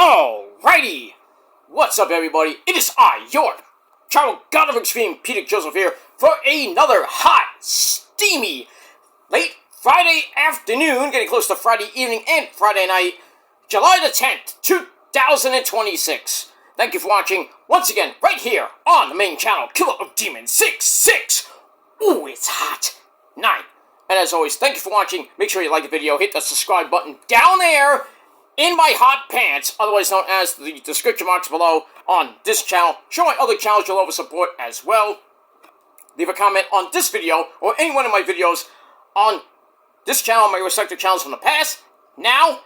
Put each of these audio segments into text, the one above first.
Alrighty! What's up, everybody? It is I, your Child God of Extreme, Peter Joseph here, for another hot, steamy, late Friday afternoon, getting close to Friday evening and Friday night, July the 10th, 2026. Thank you for watching, once again, right here on the main channel, Killer of Demons 66. Ooh, it's hot. 9. And as always, thank you for watching. Make sure you like the video, hit the subscribe button down there, in my hot pants, otherwise known as the description marks below on this channel. Show my other channels your love and support as well. Leave a comment on this video or any one of my videos on this channel, my respective channels from the past, now,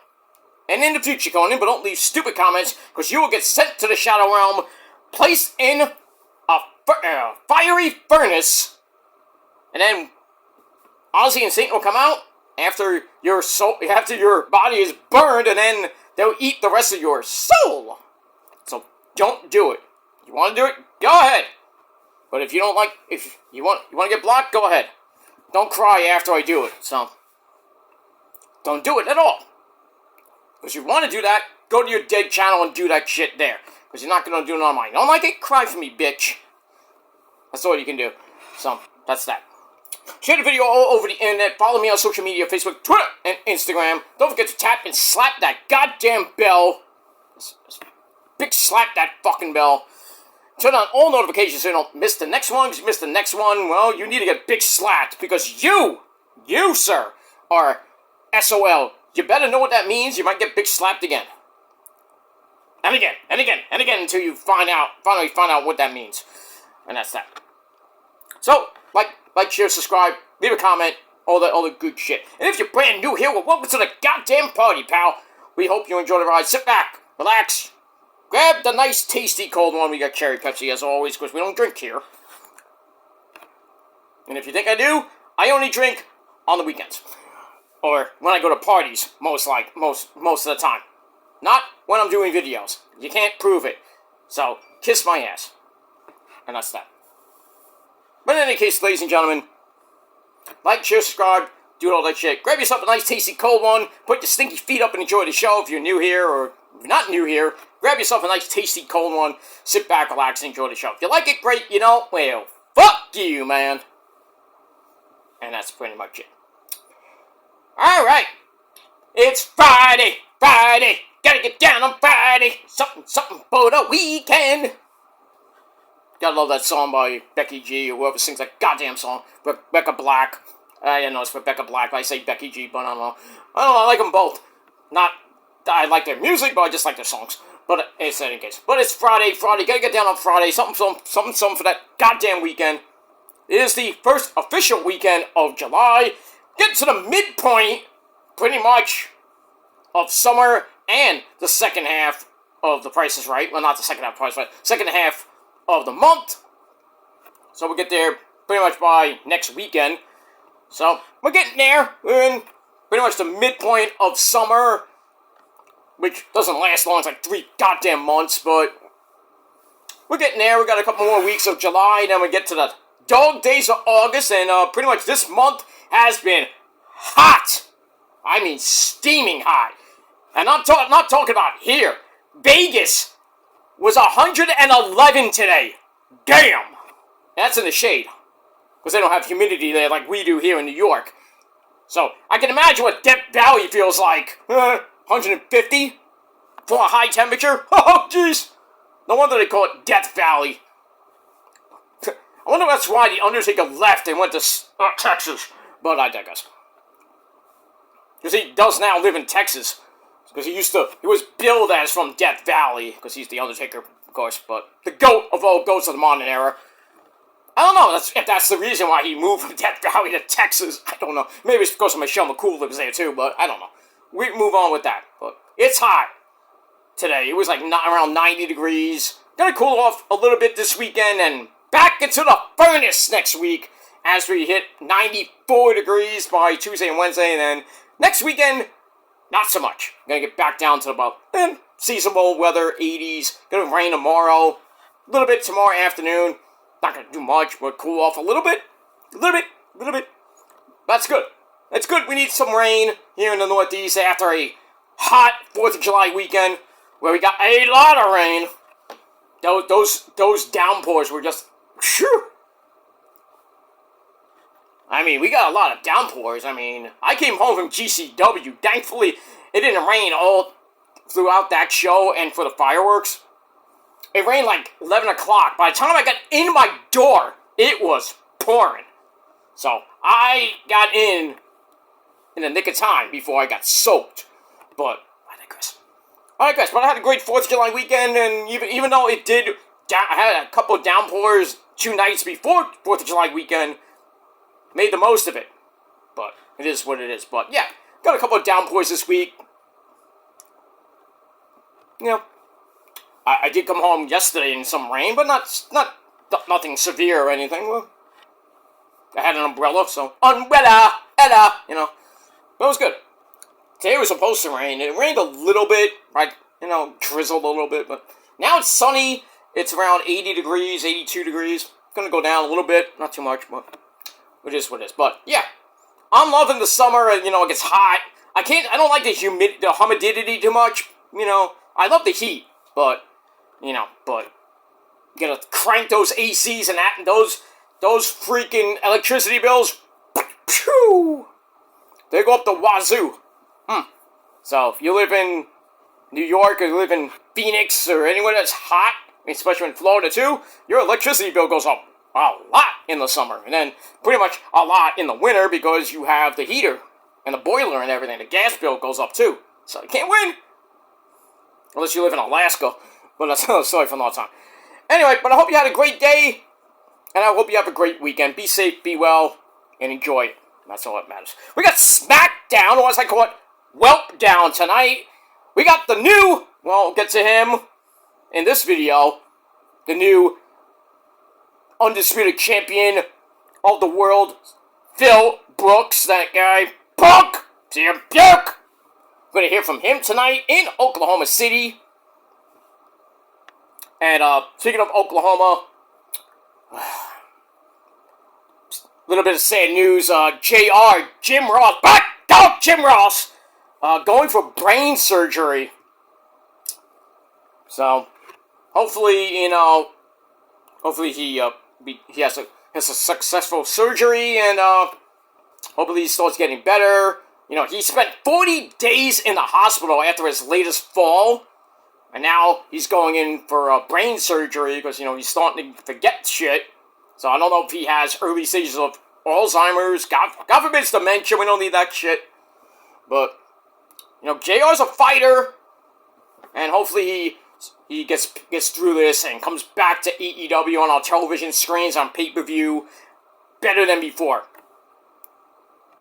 and in the future, Conan. But don't leave stupid comments, because you will get sent to the Shadow Realm, placed in a fiery furnace, and then Ozzy and Satan will come out after your body is burned, and then they'll eat the rest of your soul. So don't do it. You want to do it? Go ahead. But if you don't like, if you want to get blocked, go ahead. Don't cry after I do it. So don't do it at all. Because if you want to do that, go to your dead channel and do that shit there. Because you're not going to do it on mine. Don't like it? Cry for me, bitch. That's all you can do. So that's that. Share the video all over the internet. Follow me on social media, Facebook, Twitter, and Instagram. Don't forget to tap and slap that goddamn bell. Big slap that fucking bell. Turn on all notifications so you don't miss the next one. Because if you miss the next one, well, you need to get big slapped. Because you, sir, are SOL. You better know what that means. You might get big slapped again. And again, and again, and again until you finally find out what that means. And that's that. So, like, share, subscribe, leave a comment, all the good shit. And if you're brand new here, well, welcome to the goddamn party, pal. We hope you enjoy the ride. Sit back, relax, grab the nice, tasty cold one. We got cherry Pepsi, as always, because we don't drink here. And if you think I do, I only drink on the weekends. Or when I go to parties, most of the time. Not when I'm doing videos. You can't prove it. So, kiss my ass. And that's that. But in any case, ladies and gentlemen, like, share, subscribe, do all that shit. Grab yourself a nice, tasty, cold one. Put your stinky feet up and enjoy the show if you're new here, or if you're not new here. Grab yourself a nice, tasty, cold one. Sit back, relax, and enjoy the show. If you like it, great. You know, well, fuck you, man. And that's pretty much it. Alright. It's Friday. Friday. Gotta get down on Friday. Something for the weekend. Gotta love that song by Becky G, or whoever sings that goddamn song. Rebecca Black. I know it's Rebecca Black, but I say Becky G, but I don't know. I like them both. Not that I like their music, but I just like their songs. But it's in any case. But it's Friday. Gotta get down on Friday. Something for that goddamn weekend. It is the first official weekend of July. Get to the midpoint, pretty much, of summer and the second half of The Price is Right. Well, not the second half of Price is Right. Second half of the month. So we'll get there pretty much by next weekend. So we're getting there. We're in pretty much the midpoint of summer, which doesn't last long. It's like 3 goddamn months, but we're getting there. We got a couple more weeks of July, then we get to the dog days of August, and pretty much this month has been hot. I mean, steaming hot. And I'm not talking about here. Vegas was 111 today. Damn. That's in the shade. Because they don't have humidity there like we do here in New York. So, I can imagine what Death Valley feels like. 150 for a high temperature. Oh, jeez. No wonder they call it Death Valley. I wonder if that's why the Undertaker left and went to Texas. But I digress. Because he does now live in Texas. Because he was billed as from Death Valley, because he's the Undertaker, of course, but the GOAT of all GOATs of the modern era. I don't know if that's the reason why he moved from Death Valley to Texas. I don't know. Maybe it's because of Michelle McCool lives there too, but I don't know. We move on with that. But it's hot today. It was like around 90 degrees. Gonna cool off a little bit this weekend, and back into the furnace next week as we hit 94 degrees by Tuesday and Wednesday, and then next weekend, not so much. Gonna get back down to about seasonable weather, 80s. Gonna rain tomorrow. A little bit tomorrow afternoon. Not gonna do much, but cool off a little bit. A little bit. That's good. That's good. We need some rain here in the Northeast after a hot 4th of July weekend. where we got a lot of rain. Those downpours were just, phew. I mean, we got a lot of downpours. I mean, I came home from GCW. Thankfully, it didn't rain all throughout that show and for the fireworks. It rained like 11 o'clock. By the time I got in my door, it was pouring. So, I got in the nick of time before I got soaked. But, I digress. But I had a great 4th of July weekend, and even though it did, I had a couple of downpours 2 nights before 4th of July weekend, made the most of it. But, it is what it is. But, yeah, got a couple of downpours this week. You know, I did come home yesterday in some rain, but nothing severe or anything. Well, I had an umbrella, so Ella, you know. But it was good. Today was supposed to rain. It rained a little bit, like, you know, drizzled a little bit, but now it's sunny. It's around 80 degrees, 82 degrees. It's gonna go down a little bit, not too much, but it is what it is. But yeah, I'm loving the summer, and you know, it gets hot. I don't like the humidity too much. You know, I love the heat, but you gotta crank those ACs and those freaking electricity bills. Phew! They go up the wazoo. So if you live in New York or you live in Phoenix or anywhere that's hot, especially in Florida too, your electricity bill goes up a lot in the summer, and then pretty much a lot in the winter because you have the heater and the boiler and everything. The gas bill goes up too, so you can't win. Unless you live in Alaska, but that's another story for another time. Anyway, but I hope you had a great day, and I hope you have a great weekend. Be safe, be well, and enjoy it. That's all that matters. We got SmackDown, or as I call it, Welp Down tonight. We got the new, well, we'll get to him in this video, the new undisputed champion of the world, Phil Brooks, that guy, Punk, CM Punk. We're going to hear from him tonight in Oklahoma City. And speaking of Oklahoma, a little bit of sad news. Jim Ross, back down Jim Ross, going for brain surgery. So, hopefully, he has a successful surgery, and hopefully he starts getting better. You know, he spent 40 days in the hospital after his latest fall, and now he's going in for brain surgery because, you know, he's starting to forget shit. So I don't know if he has early stages of Alzheimer's. God forbid it's dementia. We don't need that shit. But, you know, JR's a fighter, and hopefully he gets through this and comes back to AEW on our television screens on pay-per-view better than before.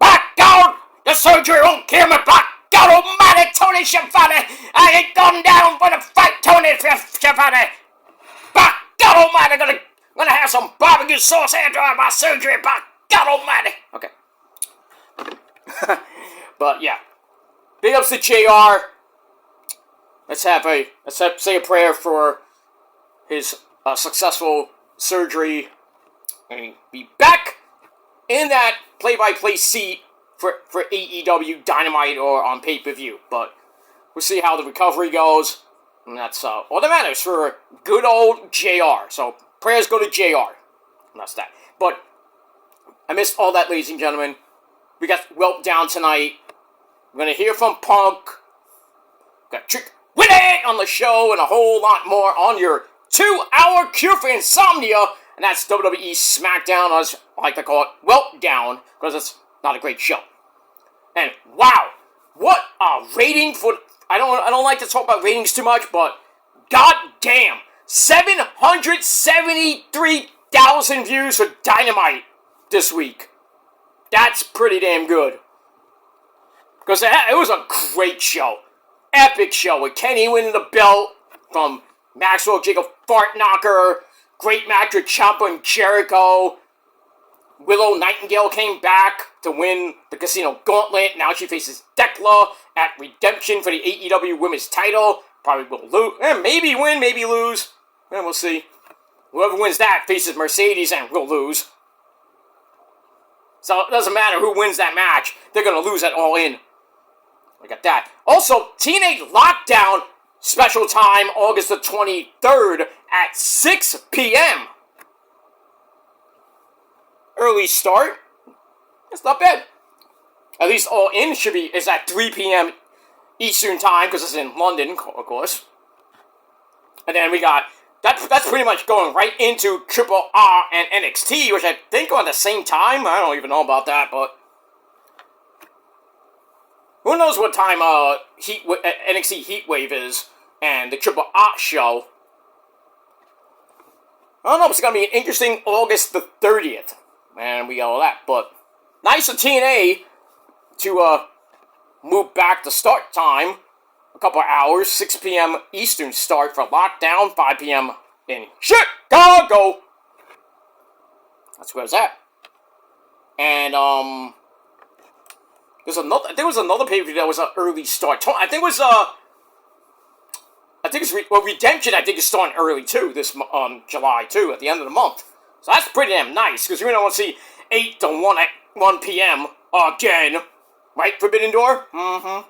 Back down! The surgery won't kill me, back! God almighty, Tony Schiavone! I ain't gone down for the fight, Tony Schiavone! By God almighty, I'm gonna have some barbecue sauce after I have my surgery, by God almighty! Okay. But, yeah. Big ups to JR. Let's say a prayer for his successful surgery and be back in that play-by-play seat for AEW Dynamite or on pay-per-view. But we'll see how the recovery goes, and that's all that matters for good old JR. So prayers go to JR, and that's that. But I missed all that, ladies and gentlemen. We got Welp Down tonight. We're gonna hear from Punk. Got Trick Willie on the show and a whole lot more on your 2-hour cure for insomnia, and that's WWE SmackDown, or as I like to call it, Welp Down, because it's not a great show. And wow, what a rating for... I don't like to talk about ratings too much, but goddamn, 773,000 views for Dynamite this week. That's pretty damn good. Because it was a great show. Epic show with Kenny winning the belt from Maxwell Jacob Fartknocker. Great match with Ciampa and Jericho. Willow Nightingale came back to win the Casino Gauntlet. Now she faces Dekla at Redemption for the AEW Women's title. Probably will lose. Maybe win, maybe lose. We'll see. Whoever wins that faces Mercedes and will lose. So it doesn't matter who wins that match. They're going to lose at All In. Look at that. Also, Teenage Lockdown special time, August the 23rd at 6 p.m. Early start. It's not bad. At least All In is at 3 p.m. Eastern time, because it's in London, of course. And then we got, that's pretty much going right into Triple R and NXT, which I think are at the same time. I don't even know about that, but who knows what time NXT Heatwave is and the Triple R show. I don't know, it's going to be an interesting August the 30th. And we got all that, but nice of TNA to move back the start time a couple of hours, 6 p.m. Eastern start for Lockdown, 5 p.m. in Chicago. That's where it's at. And there was another pay-per-view that was an early start. I think Redemption. I think is starting early too. This July too, at the end of the month. So that's pretty damn nice, because we don't want to see 8 to 1 p.m. again. Right, Forbidden Door? Mm-hmm.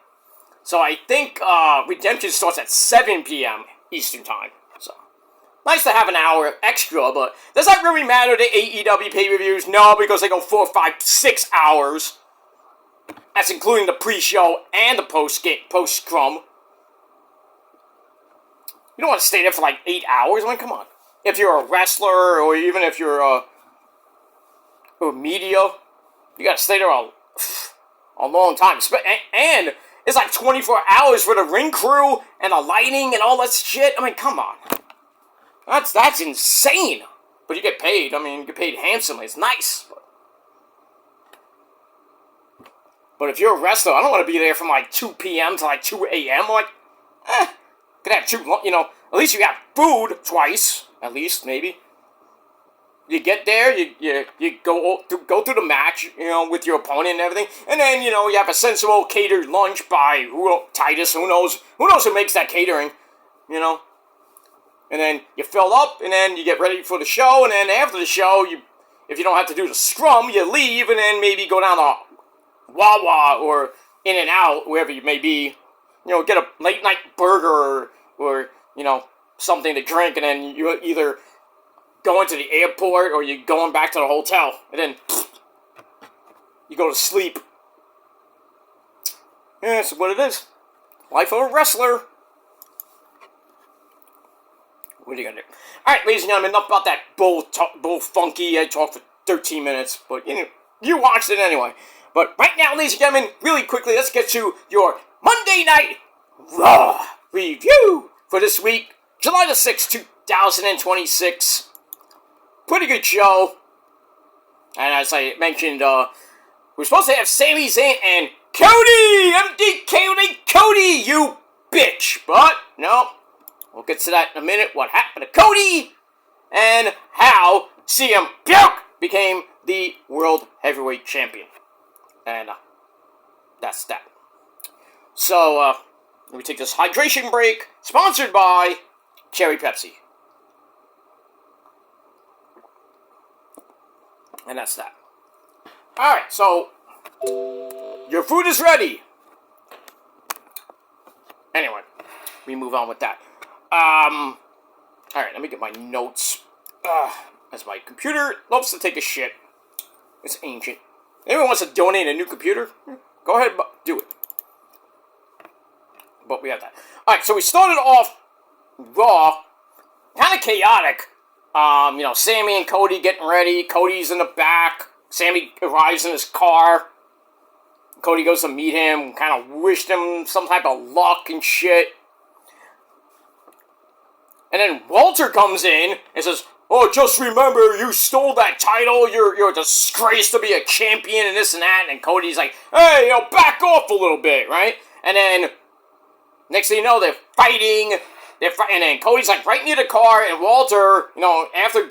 So I think Redemption starts at 7 p.m. Eastern Time. So, nice to have an hour extra, but does that really matter to AEW pay-per-views? No, because they go 4, 5, 6 hours. That's including the pre-show and the post-scrum. You don't want to stay there for like 8 hours? I mean, come on. If you're a wrestler, or even if you're or media, you gotta stay there a long time. And it's like 24 hours for the ring crew and the lighting and all that shit. I mean, come on. That's insane. But you get paid. I mean, you get paid handsomely. It's nice. But if you're a wrestler, I don't want to be there from like 2 p.m. to like 2 a.m. Like, could have at least you have food twice. At least, maybe. You get there, you go through the match, with your opponent and everything, and then, you have a sensible catered lunch by Titus, who knows who makes that catering, and then you fill up, and then you get ready for the show, and then after the show, if you don't have to do the scrum, you leave, and then maybe go down to Wawa, or In-N-Out, wherever you may be, get a late night burger, or something to drink, and then you either going to the airport, or you're going back to the hotel, and then you go to sleep. Yeah, that's what it is. Life of a wrestler. What are you gonna do? Alright, ladies and gentlemen, enough about that bull funky. I talked for 13 minutes, but you watched it anyway. But right now, ladies and gentlemen, really quickly, let's get to your Monday Night Raw review for this week, July the 6th, 2026. Pretty good show. And as I mentioned, we're supposed to have Sami Zayn and Cody! Cody, you bitch! But, no. We'll get to that in a minute. What happened to Cody? And how CM Punk became the World Heavyweight Champion. And, that's that. So, let me take this hydration break. Sponsored by Cherry Pepsi. And that's that. Alright, so your food is ready. Anyway, we move on with that. Alright, let me get my notes. As my computer loves to take a shit. It's ancient. Anyone wants to donate a new computer? Go ahead, do it. But we have that. Alright, so we started off Raw. Kind of chaotic. Sami and Cody getting ready. Cody's in the back. Sami arrives in his car. Cody goes to meet him. Kind of wished him some type of luck and shit. And then Walter comes in and says, "Oh, just remember, you stole that title. You're a disgrace to be a champion and this and that." And Cody's like, "Hey, back off a little bit, right?" And then next thing you know, they're fighting. And then Cody's like right near the car, and Walter, after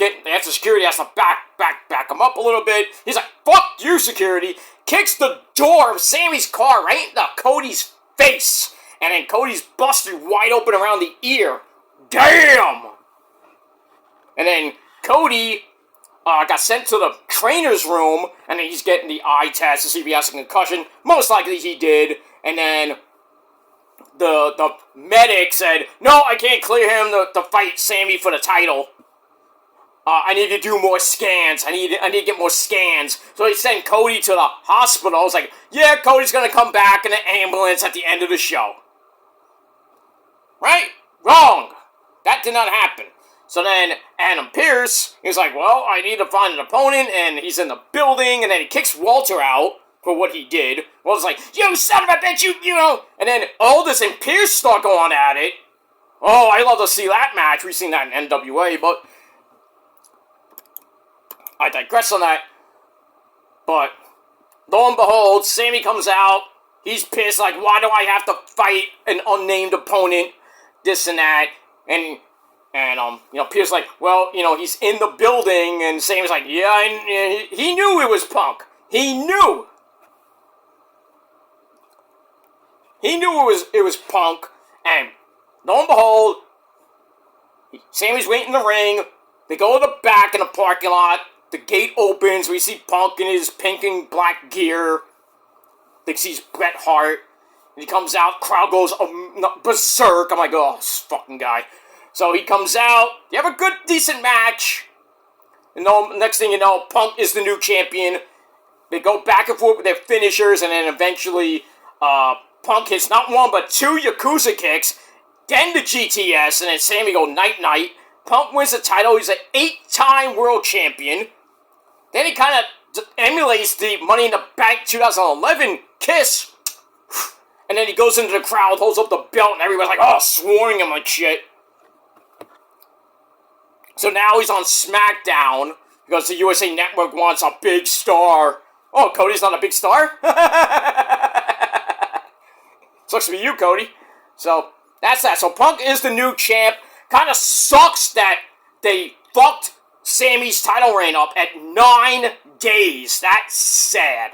security has to back him up a little bit. He's like, "Fuck you, security!" Kicks the door of Sami's car right into Cody's face, and then Cody's busted wide open around the ear. Damn! And then Cody got sent to the trainer's room, and then he's getting the eye test to see if he has a concussion. Most likely he did. And then the medic said, no, I can't clear him to fight Sami for the title. I need to do more scans. I need to get more scans. So he sent Cody to the hospital. I was like, yeah, Cody's gonna come back in an ambulance at the end of the show. Right? Wrong. That did not happen. So then Adam Pearce, he's like, well, I need to find an opponent, and he's in the building, and then he kicks Walter out for what he did. Walter's like, you son of a bitch, you know. And then Aldis and Pearce start going at it. Oh, I love to see that match. We've seen that in NWA, but I digress on that. But lo and behold, Sami comes out. He's pissed, like, why do I have to fight an unnamed opponent? This and that. And Pearce's like, well, he's in the building. And Sami's like, yeah, he knew it was Punk. He knew. He knew it was Punk. And lo and behold, Sami's waiting in the ring. They go to the back in the parking lot. The gate opens. We see Punk in his pink and black gear. They see Bret Hart. And he comes out. Crowd goes berserk. I'm like, oh, this fucking guy. So he comes out. They have a good, decent match. And next thing you know, Punk is the new champion. They go back and forth with their finishers. And then eventually, Punk hits not one, but 2 Yakuza kicks. Then the GTS. And then Sami go night-night. Punk wins the title. He's an 8-time world champion. Then he kind of emulates the Money in the Bank 2011 kiss. And then he goes into the crowd, holds up the belt, and everybody's like, oh, swarming him like shit. So now he's on SmackDown because the USA Network wants a big star. Oh, Cody's not a big star? Sucks to be you, Cody. So that's that. So Punk is the new champ. Kind of sucks that they fucked Sami's title reign up at 9 days. That's sad.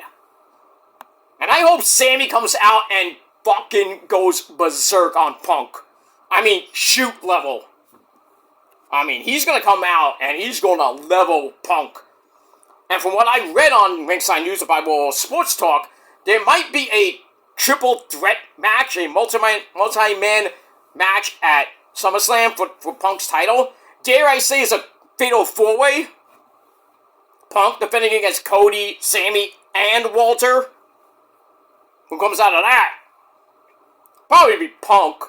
And I hope Sami comes out and fucking goes berserk on Punk. I mean, shoot level. I mean, he's going to come out and he's going to level Punk. And from what I read on Ringside News, the Bible Sports Talk, there might be a triple threat match, a multi-man match at SummerSlam for Punk's title. Dare I say it's a fatal 4-way? Punk defending against Cody, Sami, and Walter. Who comes out of that? Probably be Punk.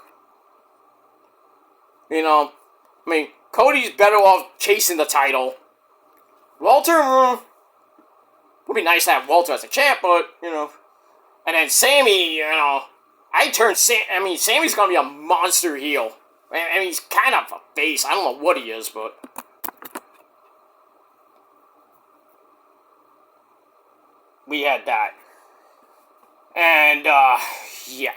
Cody's better off chasing the title. Walter, would be nice to have Walter as a champ, but, And then Sami, Sami's gonna be a monster heel. I mean, he's kind of a face. I don't know what he is, but we had that. And, yeah.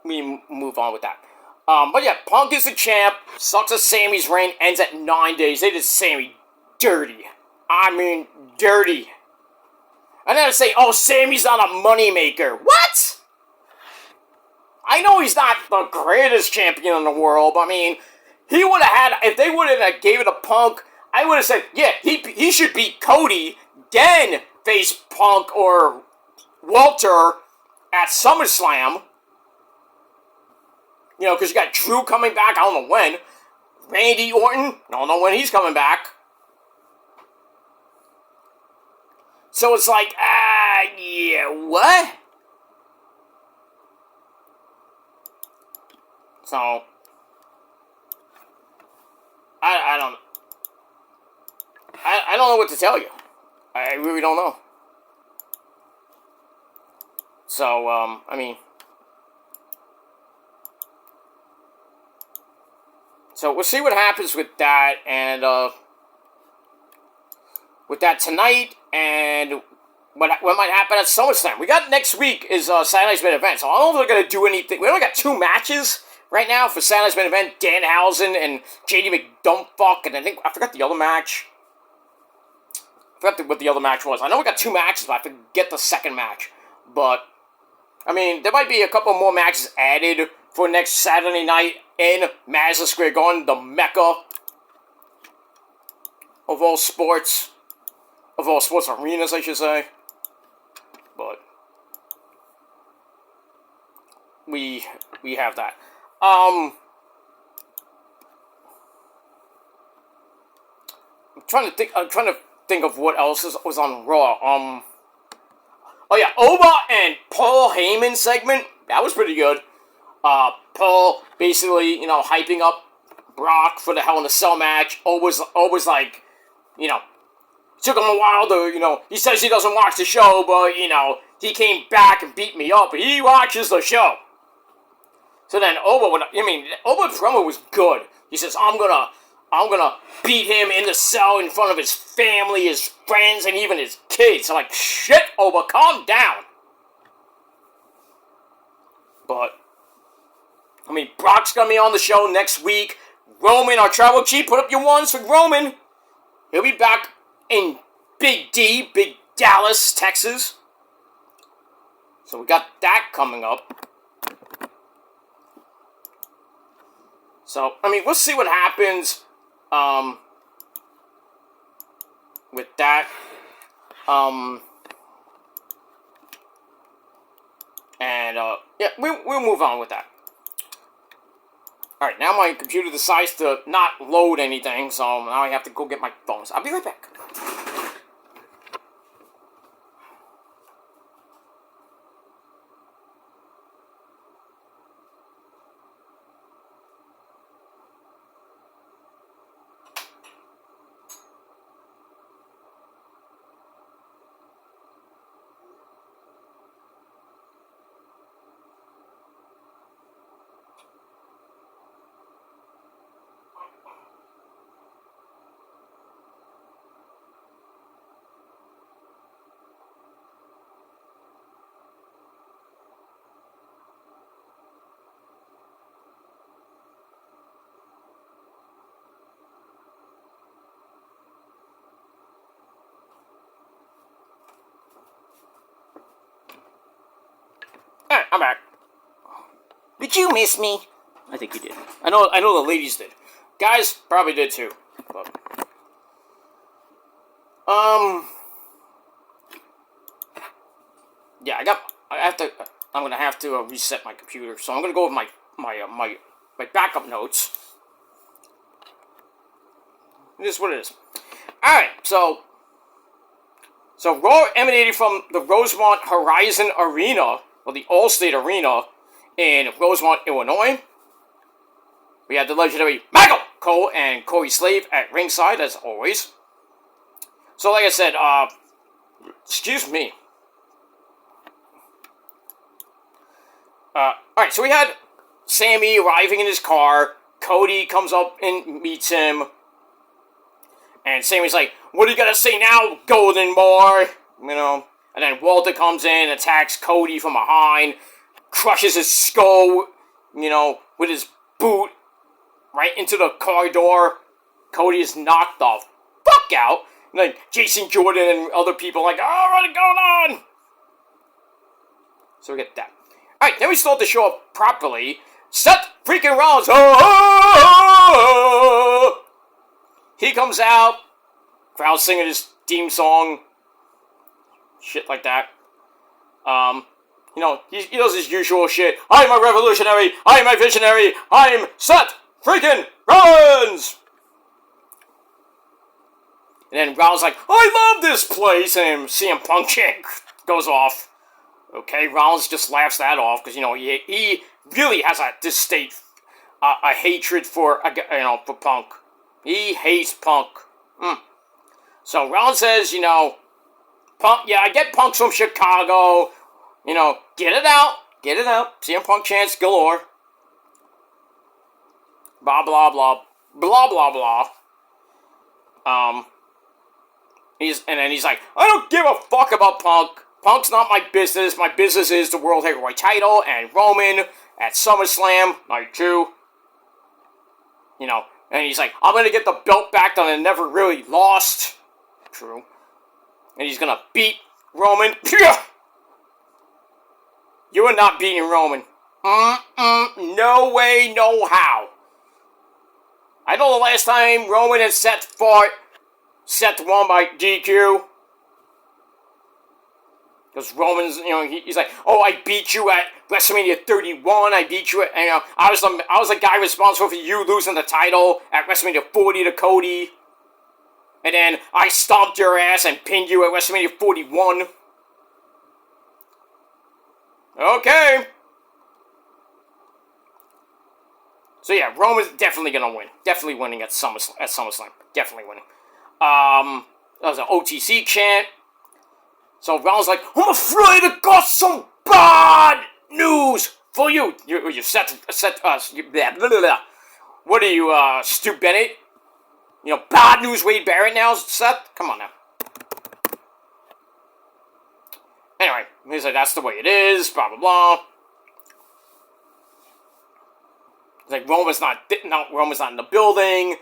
We move on with that. But yeah, Punk is the champ. Sucks that Sami's reign ends at 9 days. They did Sami dirty. I mean, dirty. And then I say, oh, Sami's not a moneymaker. What? I know he's not the greatest champion in the world, but I mean, he would have had, if they would have gave it to Punk, I would have said, yeah, he should beat Cody, then face Punk or Walter at SummerSlam. Because you got Drew coming back, I don't know when. Randy Orton, I don't know when he's coming back. So it's like, yeah, what? So, I don't know what to tell you. I really don't know. So, so we'll see what happens with that, and, with that tonight, and what might happen at SummerSlam. We got next week is Saturday Night's Main Event, so I don't know if they're going to do anything. We only got 2 matches right now for Saturday Night's Main Event. Danhausen and JD McDumpfuck, and I forgot the other match. I forgot what the other match was. I know we got 2 matches, but I forget the second match. But, there might be a couple more matches added for next Saturday night in Madison Square Garden, the mecca of all sports arenas, I should say. But we have that. I'm trying to think of what else was on Raw. Oh yeah, Oba and Paul Heyman segment. That was pretty good. Paul basically, hyping up Brock for the Hell in a Cell match. Always like, took him a while to, he says he doesn't watch the show, but, he came back and beat me up. But he watches the show. So then Oba's promo was good. He says, I'm gonna beat him in the cell in front of his family, his friends, and even his kids. I'm like, shit, Oba, calm down. But, Brock's gonna be on the show next week. Roman, our travel chief, put up your ones for Roman. He'll be back in Big Dallas, Texas. So we got that coming up. So, we'll see what happens with that. We'll move on with that. Alright, now my computer decides to not load anything, so now I have to go get my phones. I'll be right back. Alright, I'm back. Did you miss me? I think you did. I know the ladies did. Guys probably did too. But, yeah, I'm gonna have to reset my computer. So I'm gonna go with my backup notes. It is what it is. Alright, so Raw emanated from the Rosemont Horizon Arena, or the Allstate Arena, in Rosemont, Illinois. We had the legendary Michael Cole and Corey Slave at ringside, as always. So, like I said, excuse me. Alright, so we had Sami arriving in his car. Cody comes up and meets him. And Sami's like, what are you gonna say now, Golden Boy? And then Walter comes in, attacks Cody from behind, crushes his skull, with his boot right into the car door. Cody is knocked the fuck out. And then Jason Jordan and other people are like, oh, what is going on? So we get that. Alright, then we start the show up properly. Seth freaking Rollins. He comes out. Crowd singing his theme song. Shit like that. He does his usual shit. I'm a revolutionary. I'm a visionary. I'm Seth freaking Rollins. And then Rollins like, I love this place. And CM Punk chick goes off. Okay, Rollins just laughs that off because he really has a hatred for Punk. He hates Punk. So Rollins says, Punk. Yeah, I get Punk's from Chicago. Get it out. CM Punk chants galore. Blah blah blah blah blah blah. He's like, I don't give a fuck about Punk. Punk's not my business. My business is the World Heavyweight title and Roman at SummerSlam Night 2. And he's like, I'm gonna get the belt back that I never really lost. True. And he's gonna beat Roman. You are not beating Roman. No way, no how. I know the last time Roman and Seth fought, Seth won by DQ. Because Roman's, he's like, oh, I beat you at WrestleMania 31. I beat you at, I was the guy responsible for you losing the title at WrestleMania 40 to Cody. And then I stomped your ass and pinned you at WrestleMania 41. Okay. So yeah, Roman's definitely gonna win. Definitely winning at SummerSlam. Definitely winning. That was an OTC chant. So Rollins like, I'm afraid I got some bad news for you. You set us. Blah, blah, blah. What are you, Stu Bennett? Bad news Wade Barrett now, Seth? Come on now. Anyway, he's like, that's the way it is, blah, blah, blah. He's like, Roman's not in the building,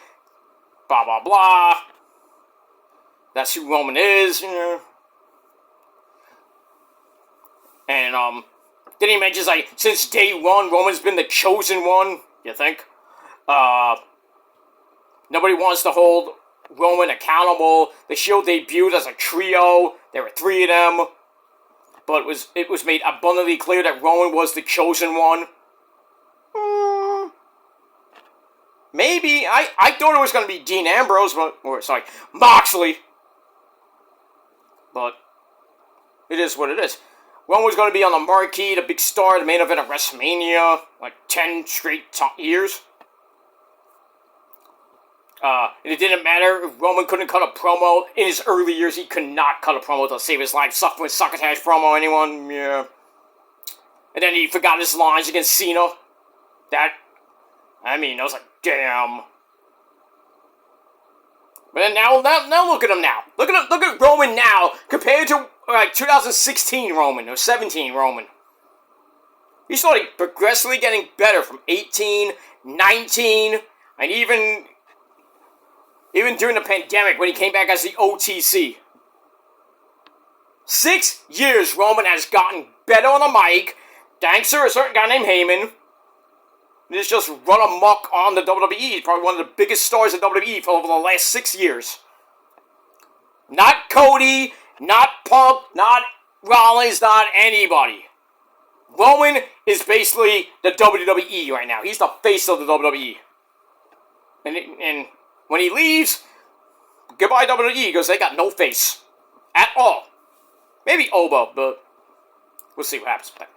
blah, blah, blah. That's who Roman is, And, then he mentions, like, since day one, Roman's been the chosen one, you think? Nobody wants to hold Roman accountable. The Shield debuted as a trio. There were 3 of them. But it was made abundantly clear that Roman was the chosen one. Maybe. I thought it was going to be Dean Ambrose, Moxley. But it is what it is. Roman was going to be on the marquee, the big star, the main event of WrestleMania, like 10 straight years. And it didn't matter if Roman couldn't cut a promo. In his early years, he could not cut a promo to save his life. Suffering succotash promo, anyone? Yeah. And then he forgot his lines against Cena. I was like, damn. But then now look at him now. Look at Roman now compared to 2016 Roman or 17 Roman. He started progressively getting better from 18, 19, and even during the pandemic when he came back as the OTC. 6 years Roman has gotten better on the mic, thanks to a certain guy named Heyman. He's just run amok on the WWE. He's probably one of the biggest stars of WWE for over the last 6 years. Not Cody, not Punk, not Rollins, not anybody. Roman is basically the WWE right now. He's the face of the WWE. And when he leaves, goodbye WWE, because they got no face. At all. Maybe Oba, but we'll see what happens with that.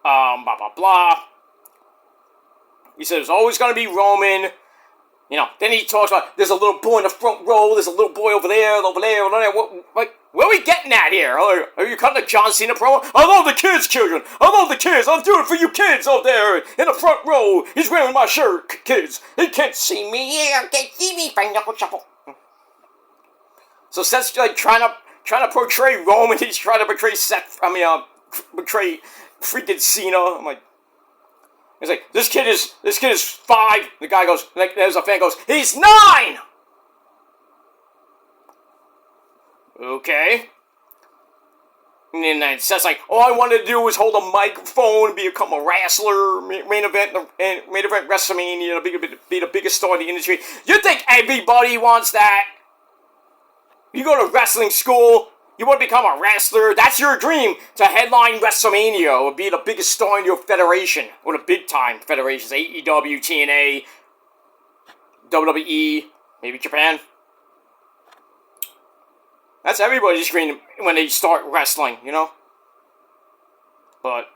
Blah, blah, blah. He says there's always going to be Roman. Then he talks about there's a little boy in the front row, there's a little boy over there, over there, over there. Where are we getting at here? Are you cutting a John Cena promo? I love the kids, children. I love the kids. I'm doing it for you kids out there in the front row. He's wearing my shirt, kids. They can't see me. Yeah, can't see me. Knuckle shuffle. So Seth's like trying to portray Roman. He's trying to portray portray freaking Cena. I'm like. He's like, this kid is 5. The guy goes, there's a fan goes, he's 9! Okay. And then Seth's like, all I wanted to do was hold a microphone, become a wrestler, main event WrestleMania, be the biggest star in the industry. You think everybody wants that? You go to wrestling school, you want to become a wrestler, that's your dream, to headline WrestleMania, or be the biggest star in your federation, or the big-time federations, AEW, TNA, WWE, maybe Japan. That's everybody's dream when they start wrestling, But,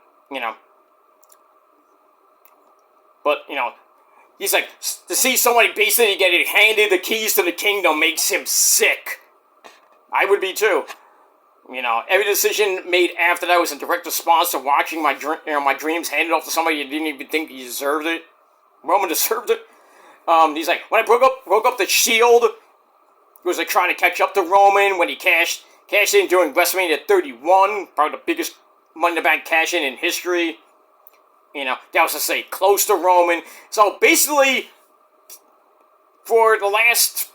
he's like, to see somebody basically get handed the keys to the kingdom makes him sick. I would be too. Every decision made after that was in direct response to watching my dreams handed off to somebody you didn't even think he deserved it. Roman deserved it. He's like, when I broke up the Shield, he was like trying to catch up to Roman when he cashed in during WrestleMania 31, probably the biggest Money in the Bank cash-in history. That was to say close to Roman. So basically, for the last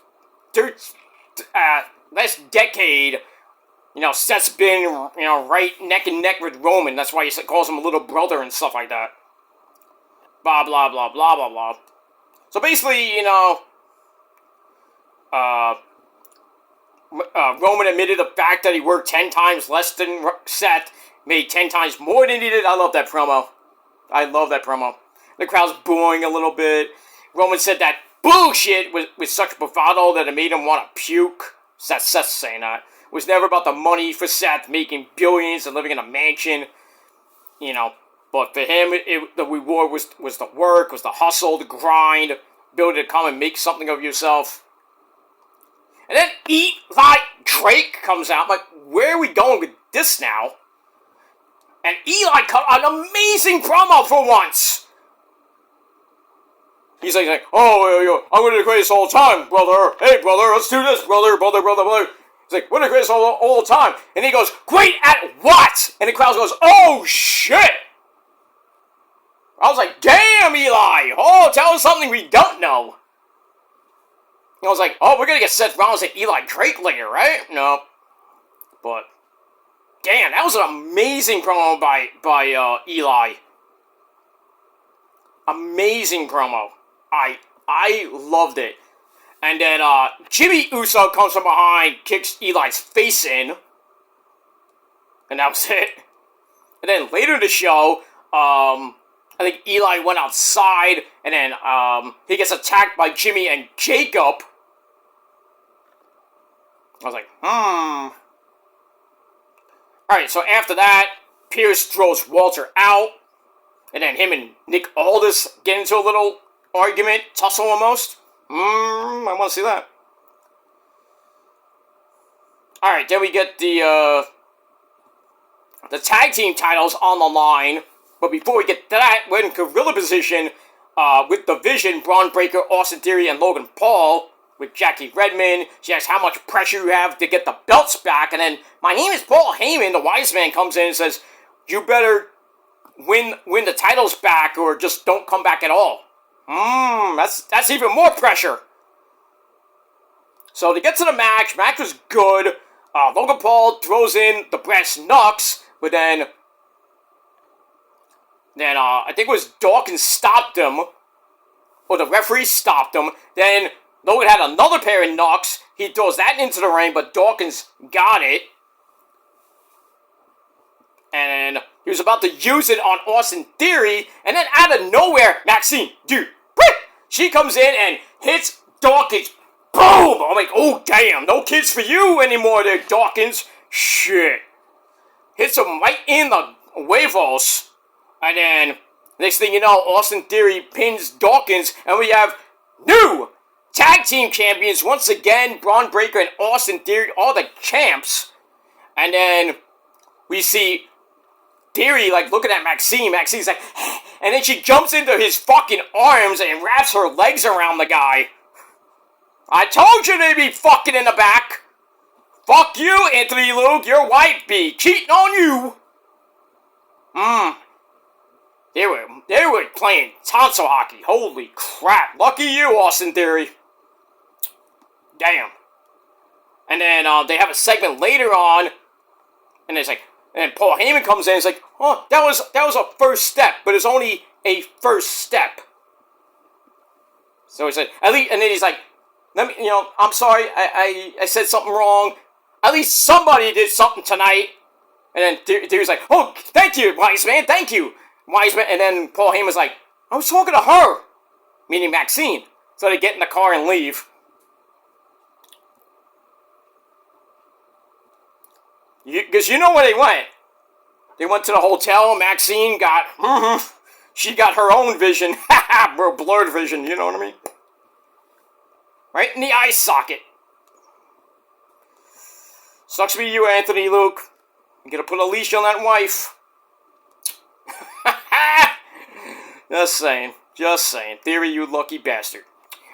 decade, Seth's been, right neck and neck with Roman. That's why he calls him a little brother and stuff like that. Blah, blah, blah, blah, blah, blah. So basically, Roman admitted the fact that he worked 10 times less than Seth, made 10 times more than he did. I love that promo. I love that promo. The crowd's booing a little bit. Roman said that bullshit with such bravado that it made him want to puke. Seth saying that. It was never about the money for Seth, making billions and living in a mansion. You know, but for him, the reward was the work, was the hustle, the grind, ability to come and make something of yourself. And then Eli Drake comes out. I'm like, where are we going with this now? And Eli cut an amazing promo for once. He's like, oh, I'm going to the greatest all the time, brother. Hey, brother, let's do this, brother. He's like, we're the greatest all the time. And he goes, great at what? And the crowd goes, oh, shit. I was like, damn, Eli. Oh, tell us something we don't know. And I was like, oh, we're going to get Seth Rollins and Eli Drake later, right? No. But, damn, that was an amazing promo by Eli. Amazing promo. I loved it. And then Jimmy Uso comes from behind, kicks Eli's face in. And that was it. And then later in the show, I think Eli went outside, and then he gets attacked by Jimmy and Jacob. I was like, Alright, so after that, Pierce throws Walter out, and then him and Nick Aldis get into a little argument, tussle almost. I want to see that. Alright, then we get the tag team titles on the line. But before we get to that, we're in gorilla position with the Vision, Braun Breaker, Austin Theory, and Logan Paul. With Jackie Redmond. She asks how much pressure you have to get the belts back. And then, my name is Paul Heyman, the wise man, comes in and says, you better win the titles back or just don't come back at all. That's even more pressure. So to get to the match was good. Logan Paul throws in the brass knucks, but then I think it was Dawkins stopped him, or the referee stopped him. Then Logan had another pair of knocks. He throws that into the ring, but Dawkins got it. And he was about to use it on Austin Theory, and then out of nowhere, Maxine, she comes in and hits Dawkins. Boom! I'm like, oh damn, no kids for you anymore there, Dawkins. Shit. Hits him right in the huevos. And then, next thing you know, Austin Theory pins Dawkins, and we have new tag team champions once again, Braun Breaker and Austin Theory, all the champs. And then we see Theory like looking at Maxine. Maxine's like, and then she jumps into his fucking arms and wraps her legs around the guy. I told you they'd be fucking in the back. Fuck you, Anthony Luke. Your wife be cheating on you. They were playing tonsil hockey. Holy crap. Lucky you, Austin Theory. Damn. And then they have a segment later on, and it's like, and Paul Heyman comes in and is like, oh, that was a first step, but it's only a first step. So he said, at least, and then he's like, let me, I'm sorry, I said something wrong. At least somebody did something tonight. And then Theory's like, oh, thank you, wise man, thank you. Wise man, and then Paul Heyman's like, I was talking to her, meaning Maxine. So they get in the car and leave. Because you know where they went. They went to the hotel. Maxine got, she got her own vision. Blurred vision, you know what I mean? Right in the eye socket. Sucks to be you, Anthony Luke. You gotta put a leash on that wife. Just saying. Theory, you lucky bastard.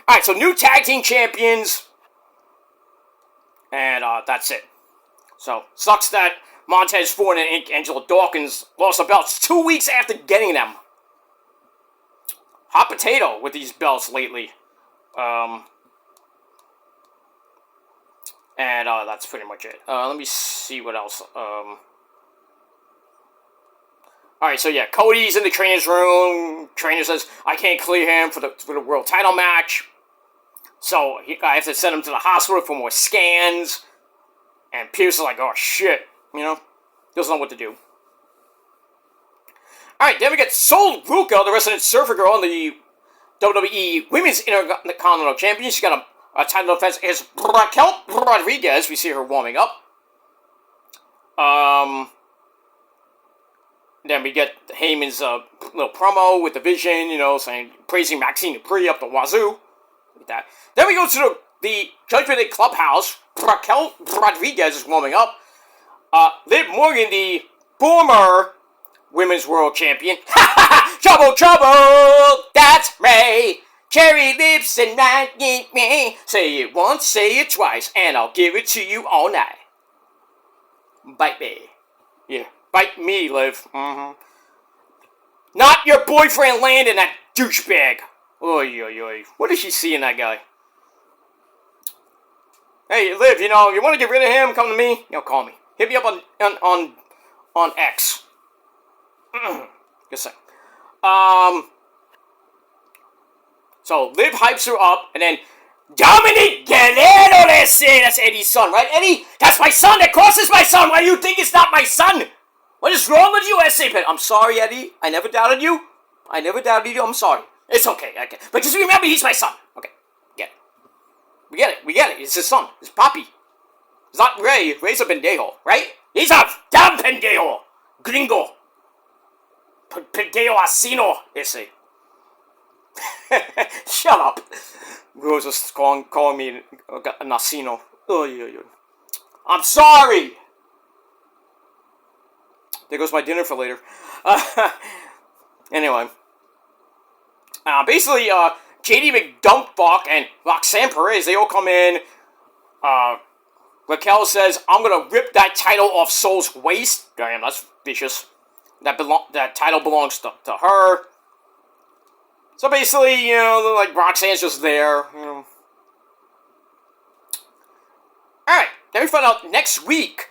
Alright, so new tag team champions. And that's it. So, sucks that Montez Ford and Angela Dawkins lost the belts 2 weeks after getting them. Hot potato with these belts lately. And that's pretty much it. Let me see what else. Alright, so yeah, Cody's in the trainer's room. Trainer says, I can't clear him for the world title match. So I have to send him to the hospital for more scans. And Pierce is like, oh shit, doesn't know what to do. Alright, then we get Sol Ruka, the resident surfer girl, the WWE Women's Intercontinental Champion. She's got a title defense against Raquel Rodriguez. We see her warming up. Then we get Heyman's little promo with the Vision, saying, praising Maxine Dupree up the wazoo. Look at that. Then we go to the Judgment Day Clubhouse. Raquel Rodriguez is warming up. Liv Morgan, the former Women's World Champion. Trouble, trouble, that's Ray. Cherry lips and right in me. Say it once, say it twice, and I'll give it to you all night. Bite me. Yeah, bite me, Liv. Not your boyfriend Landon, that douchebag. Oy, oy, oy. What does she see in that guy? Hey, Liv, you want to get rid of him? Come to me. Call me. Hit me up on X. Just saying. So Liv hypes her up, and then Dominic Guerrero, that's Eddie's son, right? Eddie, that's my son. That cross is my son. Why do you think it's not my son? What is wrong with you, S.A. Penn? I'm sorry, Eddie. I never doubted you. I'm sorry. It's okay. But just remember, he's my son. Okay, get it. We get it. It's his son. It's Papi. It's not Ray. Ray's a pendejo, right? He's a damn pendejo. Gringo. Pendejo asino, ese. Shut up. Rose was calling me an asino. I'm sorry. There goes my dinner for later. Anyway. Basically, JD McDumpbuck and Roxanne Perez, they all come in. Raquel says, I'm gonna rip that title off Sol's waist. Damn, that's vicious. That title belongs to her. So basically, like Roxanne's just there. Alright, then we find out next week,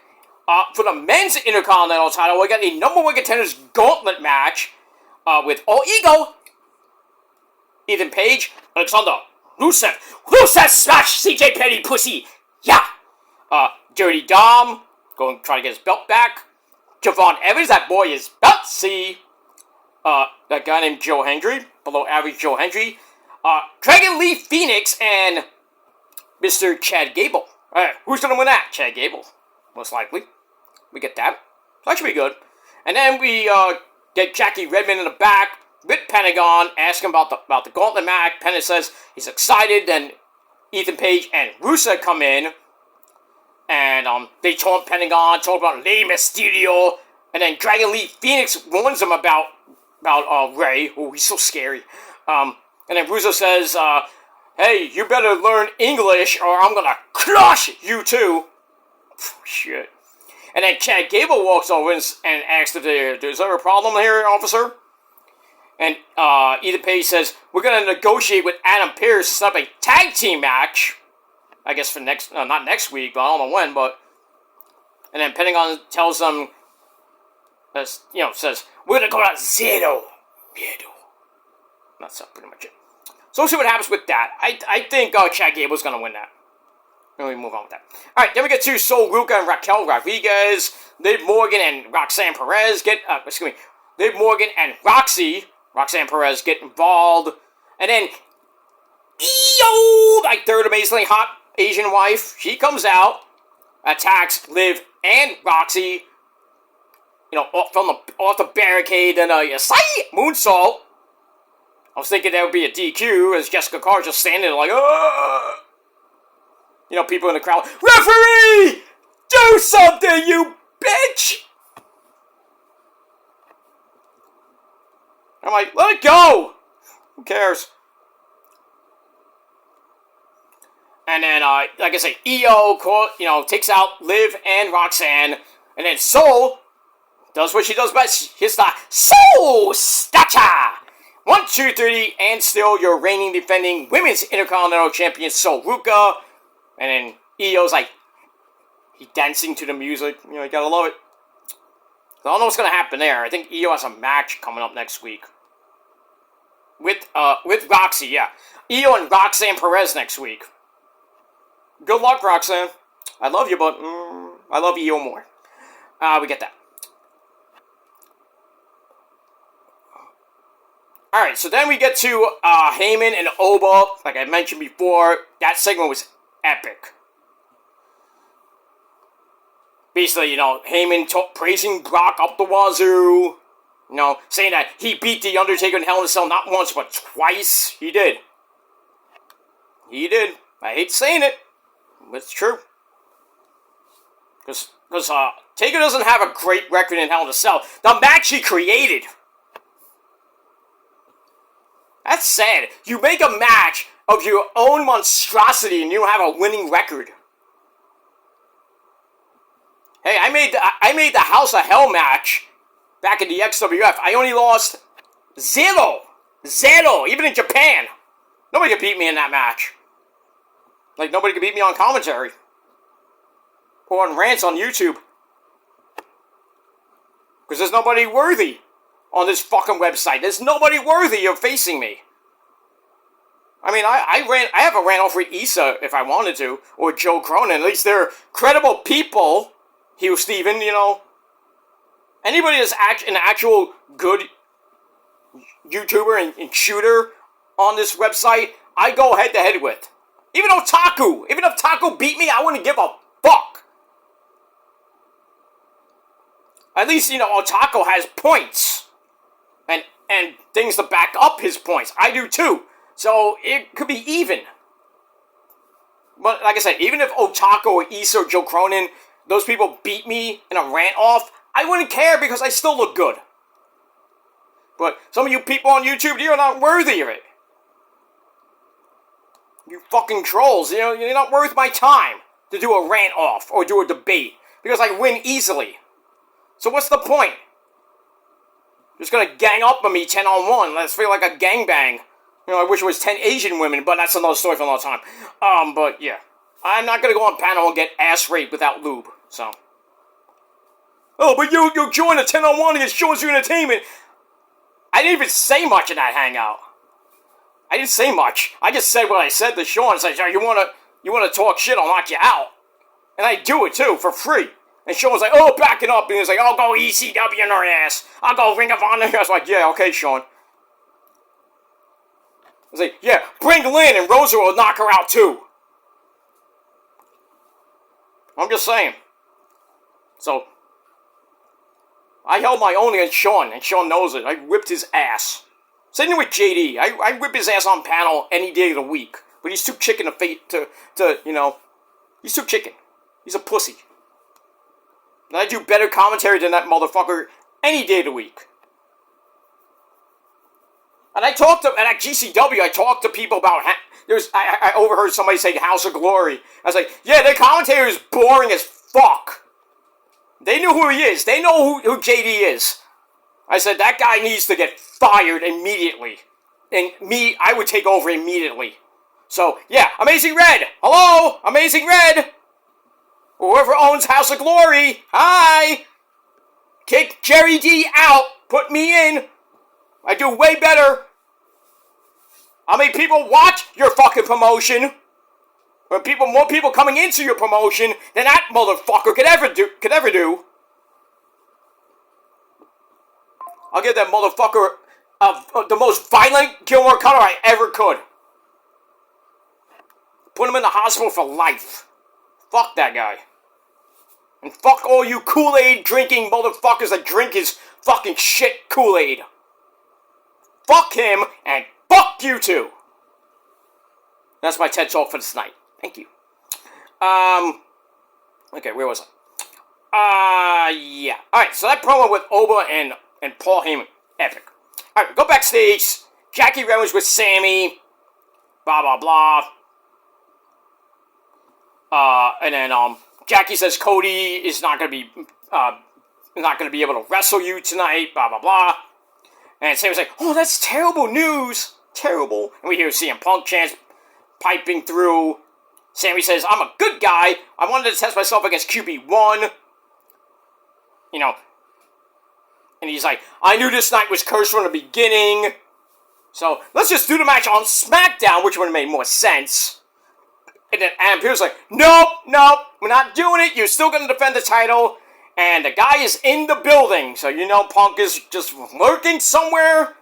for the men's Intercontinental title, we got a number one contenders gauntlet match with All Ego, Ethan Page, Alexander Rusev. Rusev smash CJ Petty pussy. Yeah. Dirty Dom going try to get his belt back. Javon Evans, that boy is beltsy. That guy named Joe Hendry, below average Joe Hendry. Dragon Lee Phoenix and Mr. Chad Gable. Who's gonna win that? Chad Gable, most likely. We get that. So that should be good. And then we get Jackie Redmond in the back with Pentagon, asking about the gauntlet match. Pentagon says he's excited. Then Ethan Page and Rusev come in, and they taunt Pentagon, talk about Rey Mysterio, and then Dragon Lee Phoenix warns them about Ray. Oh, he's so scary. And then Rusev says, hey, you better learn English or I'm gonna crush you too. Shit. And then Chad Gable walks over and asks if there's a problem here, officer. And Ethan Page says, we're gonna negotiate with Adam Pearce to set up a tag team match. I guess for not next week, but I don't know when, but... And then Pentagon tells them, says, we're gonna go to zero. That's pretty much it. So we'll see what happens with that. I think Chad Gable's gonna win that. And we move on with that. Alright, then we get to Sol Ruka and Raquel Rodriguez, Liv Morgan and Roxanne Perez Liv Morgan and Roxanne Perez get involved. And then Io, my third amazingly hot Asian wife, she comes out, attacks Liv and Roxy, off the barricade, and moonsault. I was thinking that would be a DQ, as Jessica Carr just standing there like, oh! People in the crowd, referee! Do something, you bitch! I'm like, let it go! Who cares? And then, like I say, Io, takes out Liv and Roxanne, and then Sol does what she does best. Hits the Soul Stacha! 1, 2, 3, and still your reigning defending Women's Intercontinental Champion, Sol Ruka. And then Io's like, he dancing to the music. You gotta love it. So I don't know what's gonna happen there. I think Io has a match coming up next week. With Roxy, yeah. Io and Roxanne Perez next week. Good luck, Roxanne. I love you, but I love EO more. We get that. Alright, so then we get to Heyman and Oba. Like I mentioned before, that segment was epic. Basically, Heyman praising Brock up the wazoo. Saying that he beat The Undertaker in Hell in a Cell not once, but twice. He did. He did. I hate saying it, but it's true. Because Taker doesn't have a great record in Hell in a Cell. The match he created. That's sad. You make a match of your own monstrosity and you don't have a winning record. Hey, I made the House of Hell match back in the XWF. I only lost 0. Even in Japan. Nobody could beat me in that match. Like, nobody could beat me on commentary. Or on rants on YouTube. Because there's nobody worthy on this fucking website. There's nobody worthy of facing me. I mean, I have a rant off with Issa if I wanted to. Or Joe Cronin. At least they're credible people. Hugh Steven, Anybody that's an actual good YouTuber and shooter on this website, I go head to head with. Even Otaku. Even if Taco beat me, I wouldn't give a fuck. At least, Otaku has points. And things to back up his points. I do too. So, it could be even. But, like I said, even if Otaku or Issa or Joe Cronin, those people beat me in a rant off, I wouldn't care because I still look good. But some of you people on YouTube, you're not worthy of it. You fucking trolls, you're not worth my time to do a rant off or do a debate because I win easily. So what's the point? Just gonna gang up on me 10-on-1. Let's feel like a gangbang. I wish it was 10 Asian women, but that's another story for another time. But yeah. I'm not gonna go on panel and get ass raped without lube, so. Oh, but you joined a 10-on-1 against Show's Entertainment. I didn't even say much in that hangout. I didn't say much. I just said what I said to Sean. Said, you wanna talk shit, I'll knock you out. And I do it too, for free. And Sean was like, oh, backing up. And he was like, I'll go ECW in her ass. I'll go Ring of Honor. I was like, yeah, okay, Sean. I was like, yeah, bring Lynn and Rosa will knock her out too. I'm just saying. So, I held my own against Sean, and Sean knows it. I whipped his ass. Same thing with JD. I whip his ass on panel any day of the week. But he's too chicken to he's too chicken. He's a pussy. And I do better commentary than that motherfucker any day of the week. And at GCW, I talked to people about, I overheard somebody say House of Glory. I was like, yeah, their commentary is boring as fuck. They knew who he is. They know who JD is. I said, that guy needs to get fired immediately. And I would take over immediately. So, yeah, Amazing Red. Hello, Amazing Red. Whoever owns House of Glory, hi. Kick Jerry D out. Put me in. I do way better. How many people watch your fucking promotion? Or more people coming into your promotion than that motherfucker could ever do. I'll give that motherfucker the most violent Gilmore Cutter I ever could. Put him in the hospital for life. Fuck that guy. And fuck all you Kool-Aid drinking motherfuckers that drink his fucking shit Kool-Aid. Fuck him, and fuck you too. That's my TED Talk for this night. Thank you. Okay, where was I? Yeah. Alright, so that promo with Oba and Paul Heyman, epic. Alright, go backstage. Jackie Red was with Sami. Blah, blah, blah. And then, Jackie says Cody is not gonna be able to wrestle you tonight, blah, blah, blah. And Sami's like, oh, that's terrible news. Terrible. And we hear CM Punk chants piping through. Sami says, I'm a good guy. I wanted to test myself against QB1. And he's like, I knew this night was cursed from the beginning. So, let's just do the match on SmackDown, which would have made more sense. And then Adam Pearce like, nope. we're not doing it. You're still going to defend the title. And the guy is in the building. So, you know, Punk is just lurking somewhere.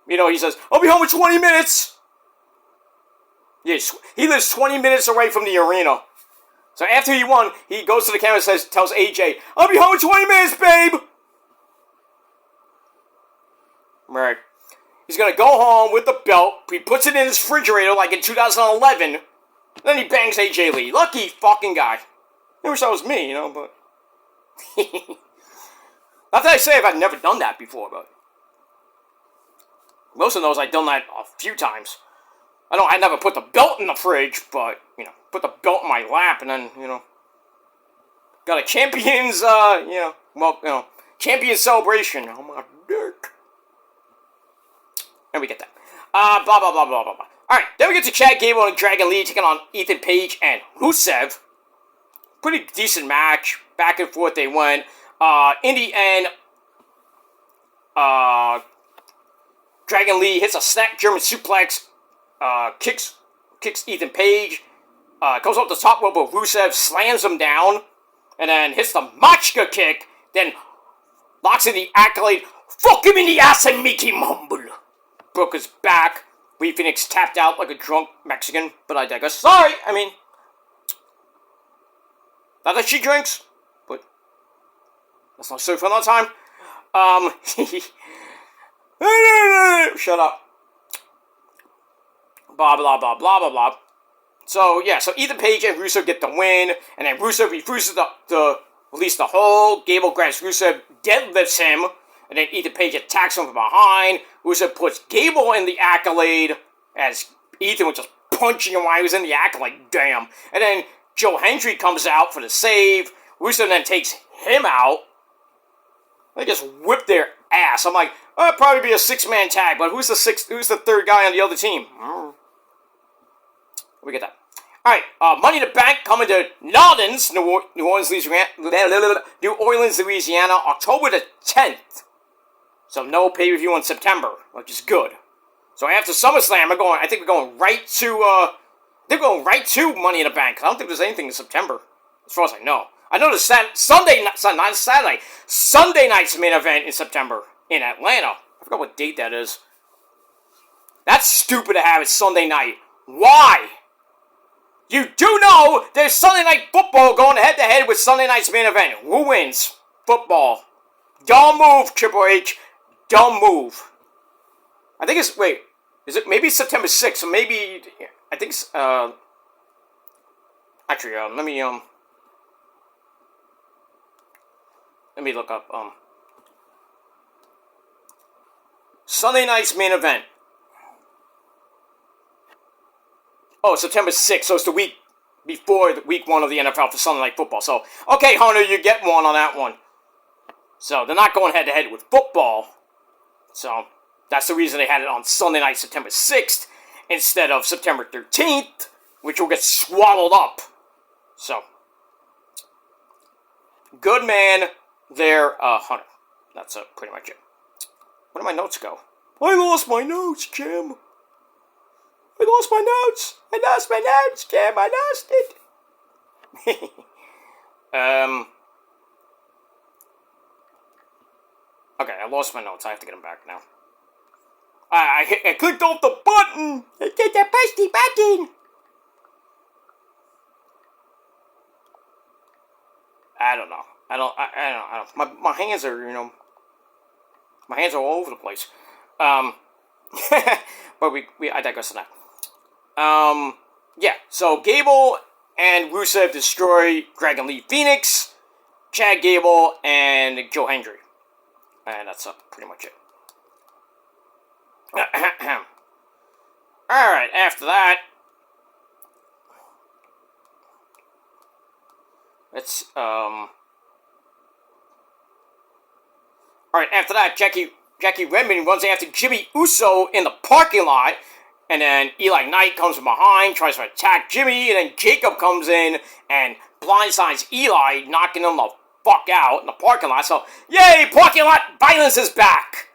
You know, he says, I'll be home in 20 minutes. Yes, he lives 20 minutes away from the arena. So after he won, he goes to the camera and tells AJ, I'll be home in 20 minutes, babe. Right. He's going to go home with the belt. He puts it in his refrigerator like in 2011. Then he bangs AJ Lee. Lucky fucking guy. I wish that was me, you know, but... Not that I say I've never done that before, but... Most of those I've done that a few times. I never put the belt in the fridge, but, you know, put the belt in my lap and then, you know... Got a champion's, champion celebration. Oh, my dick. And we get that. Blah, blah, blah, blah, blah, blah. Alright, then we get to Chad Gable and Dragon Lee taking on Ethan Page and Rusev. Pretty decent match. Back and forth they went. In the end, Dragon Lee hits a snap German suplex. Kicks Ethan Page. Goes up the top rope of Rusev, slams him down. And then hits the Machka kick. Then locks in the accolade. Fuck him in the ass and make him humble. Broke his back. Rey Fenix tapped out like a drunk Mexican. But I digress. Sorry, I mean... Not that she drinks, but that's not so for another time. Shut up. Blah, blah, blah, blah, blah, blah. So, yeah, so Ethan Page and Rusev get the win, and then Rusev refuses to release the hold. Gable grabs Rusev, deadlifts him, and then Ethan Page attacks him from behind. Rusev puts Gable in the accolade, as Ethan was just punching him while he was in the accolade. Damn. And then Joe Hendry comes out for the save. Rusev then takes him out. They just whip their ass. I'm like, oh, it'll probably be a 6-man tag, but who's the third guy on the other team? We get that. Alright, Money in the Bank coming to New Orleans, Louisiana, October the 10th. So no pay-per-view in September, which is good. So after SummerSlam, I think we're going right to, they're going right to Money in the Bank. I don't think there's anything in September, as far as I know. I know there's Sunday night's main event in September in Atlanta. I forgot what date that is. That's stupid to have it Sunday night. Why? You do know there's Sunday Night Football going head-to-head with Sunday night's main event. Who wins? Football. Dumb move, Triple H. Dumb move. I think it's, wait, is it, maybe it's September 6th, so maybe, I think it's, actually, let me look up, Sunday night's main event. Oh, September 6th, so it's the week before the week 1 of the NFL for Sunday Night Football. So, okay, Hunter, you get one on that one. So, they're not going head-to-head with football. So, that's the reason they had it on Sunday night, September 6th, instead of September 13th, which will get swallowed up. So, good man there, Hunter. That's pretty much it. Where did my notes go? I lost my notes, Jim. I lost my notes, Jim. I lost it. Okay, I lost my notes. I have to get them back now. I clicked off the button. I did the pasty button. I don't know. I don't. My hands are, my hands are all over the place. But I digress on that. Yeah, so Gable and Rusev destroy Dragon Lee Phoenix, Chad Gable, and Joe Hendry. And that's pretty much it. Alright, after that, let's, alright, after that, Jackie Redmond runs after Jimmy Uso in the parking lot, and then Eli Knight comes from behind, tries to attack Jimmy, and then Jacob comes in and blindsides Eli, knocking him the fuck out in the parking lot. So, yay, parking lot violence is back!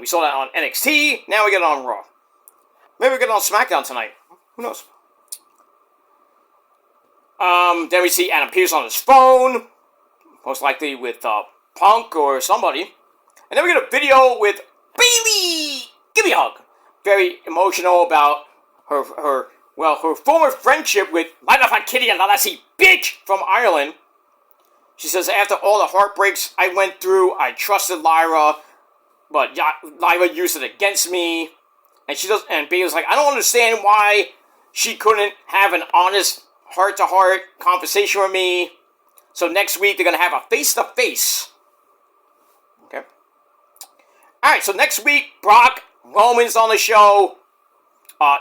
We saw that on NXT, now we get it on Raw. Maybe we get it on SmackDown tonight. Who knows? Then we see Adam Pearce on his phone, most likely with Punk or somebody. And then we get a video with Bayley. Give me a hug. Very emotional about her former friendship with Light Up on Kitty and Lassie bitch from Ireland. She says, after all the heartbreaks I went through, I trusted Lyra, but Lyra used it against me. And Bayley's like, I don't understand why she couldn't have an honest heart-to-heart conversation with me. So next week, they're going to have a face-to-face. Okay. Alright, so next week, Brock Roman's on the show.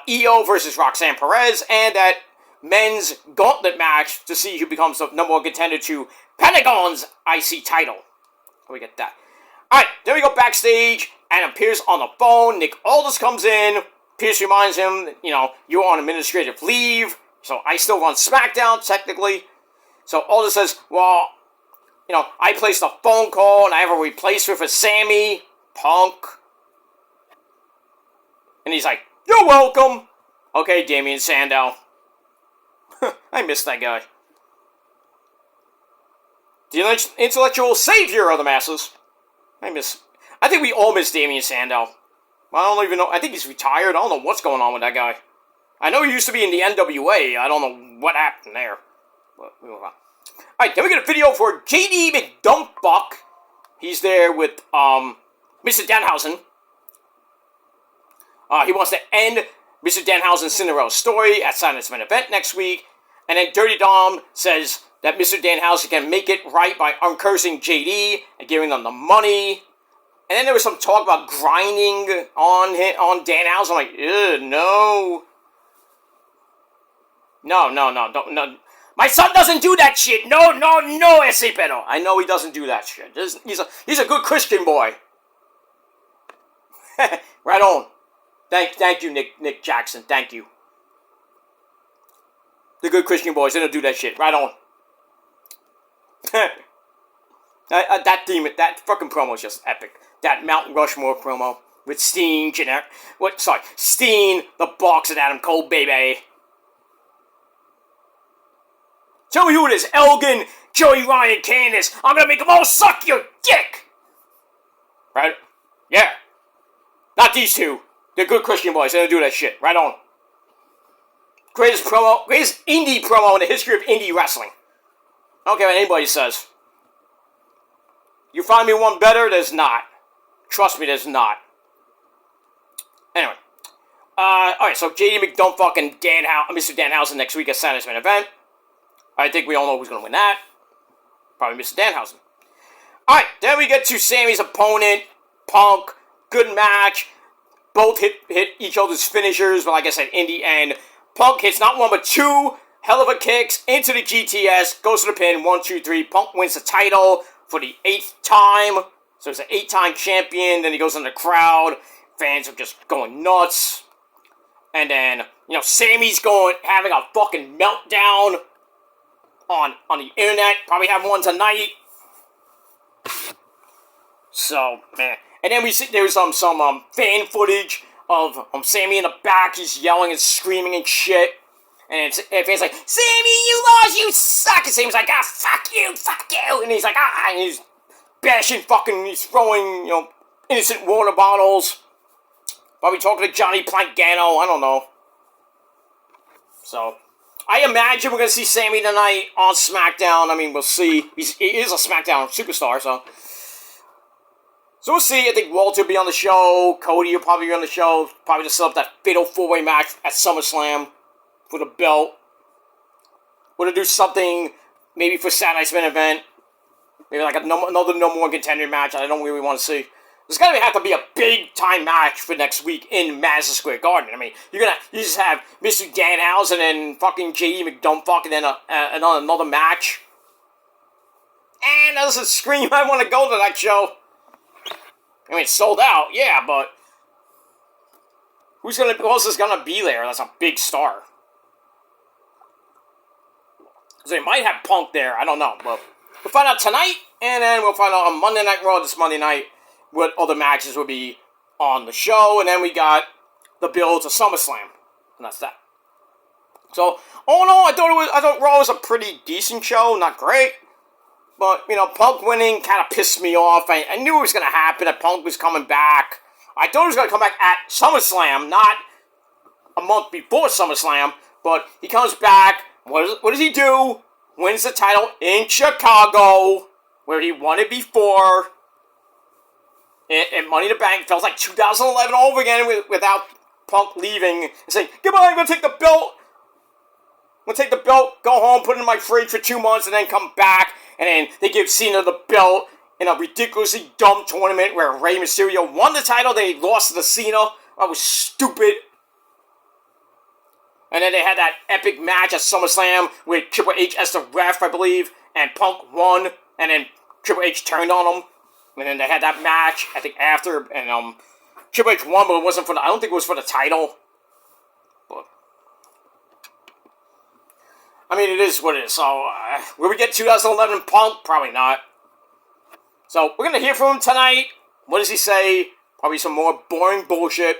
EO versus Roxanne Perez. And that men's gauntlet match to see who becomes the number one contender to Pentagon's IC title. We get that. Alright, then we go backstage. Adam Pearce on the phone. Nick Aldis comes in. Pearce reminds him, you're on administrative leave. So I still run SmackDown, technically. So Aldis says, well, I placed a phone call and I have a replacement for Sami, Punk. And he's like, you're welcome. Okay, Damien Sandow. I miss that guy. The intellectual savior of the masses. I think we all miss Damien Sandow. I don't even know. I think he's retired. I don't know what's going on with that guy. I know he used to be in the NWA. I don't know what happened there. But we move on. Alright, then we get a video for JD McDumpfuck. He's there with Mr. Danhausen. He wants to end Mr. Danhausen's Cinderella story at Silence Man event next week. And then Dirty Dom says that Mr. Danhausen can make it right by uncursing JD and giving them the money. And then there was some talk about grinding on Danhausen. I'm like, ew, no. No. My son doesn't do that shit. No, ese pedo. I know he doesn't do that shit. He's a good Christian boy. Right on. Thank you, Nick Jackson. Thank you. The good Christian boys, they don't do that shit. Right on. That fucking promo is just epic. That Mount Rushmore promo with Steen, Steen, the box and Adam Cole, baby. Tell me who it is. Elgin, Joey Ryan, Candice. I'm gonna make them all suck your dick. Right? Yeah. Not these two. They're good Christian boys. They don't do that shit. Right on. Greatest indie promo in the history of indie wrestling. I don't care what anybody says. You find me one better? There's not. Trust me, there's not. Anyway. Alright, so JD McDumpfuck and Mr. Danhausen next week at Silence Man event. I think we all know who's going to win that. Probably Mr. Danhausen. Alright, then we get to Sami's opponent, Punk. Good match. Both hit each other's finishers, but like I said, in the end, Punk hits not one but two hell of a kicks into the GTS, goes to the pin, 1, 2, 3. Punk wins the title for the 8th time. So he's an 8-time champion. Then he goes in the crowd. Fans are just going nuts. And then, Sami's having a fucking meltdown on the internet. Probably having one tonight. So, man. And then we see there's some fan footage of Sami in the back. He's yelling and screaming and shit. And fans like, Sami, you lost, you suck. And Sami's like, fuck you. And he's like, and he's bashing he's throwing, innocent water bottles. Probably talking to Johnny Plankano, I don't know. So, I imagine we're going to see Sami tonight on SmackDown. I mean, we'll see. He is a SmackDown superstar, so we'll see. I think Walter will be on the show. Cody will probably be on the show. Probably to set up that fatal 4-way match at SummerSlam for the belt. We're going to do something maybe for Saturday's main event. Maybe like another number one contender match I don't really want to see. There's going to have to be a big-time match for next week in Madison Square Garden. I mean, you just have Mr. Danhausen and fucking JD McDumpfuck and then another match. And that doesn't scream I want to go to that show. I mean, it's sold out, yeah, but who else is gonna be there? That's a big star. So they might have Punk there. I don't know, but we'll find out tonight, and then we'll find out on Monday Night Raw this Monday night what other matches will be on the show, and then we got the build to SummerSlam, and that's that. So, all in all, I thought Raw was a pretty decent show, not great. But, Punk winning kind of pissed me off. I knew it was going to happen, that Punk was coming back. I thought he was going to come back at SummerSlam, not a month before SummerSlam. But he comes back. What does he do? Wins the title in Chicago, where he won it before. And Money in the Bank feels like 2011 over again without Punk leaving and saying, goodbye, I'm going to take the belt. I'm going to take the belt, go home, put it in my fridge for 2 months, and then come back. And then they give Cena the belt in a ridiculously dumb tournament where Rey Mysterio won the title, then he lost to Cena. That was stupid. And then they had that epic match at SummerSlam with Triple H as the ref, I believe, and Punk won, and then Triple H turned on him. And then they had that match, I think, after, and Triple H won, but it wasn't I don't think it was for the title. But, I mean, it is what it is. So, will we get 2011 Punk? Probably not. So, we're going to hear from him tonight. What does he say? Probably some more boring bullshit.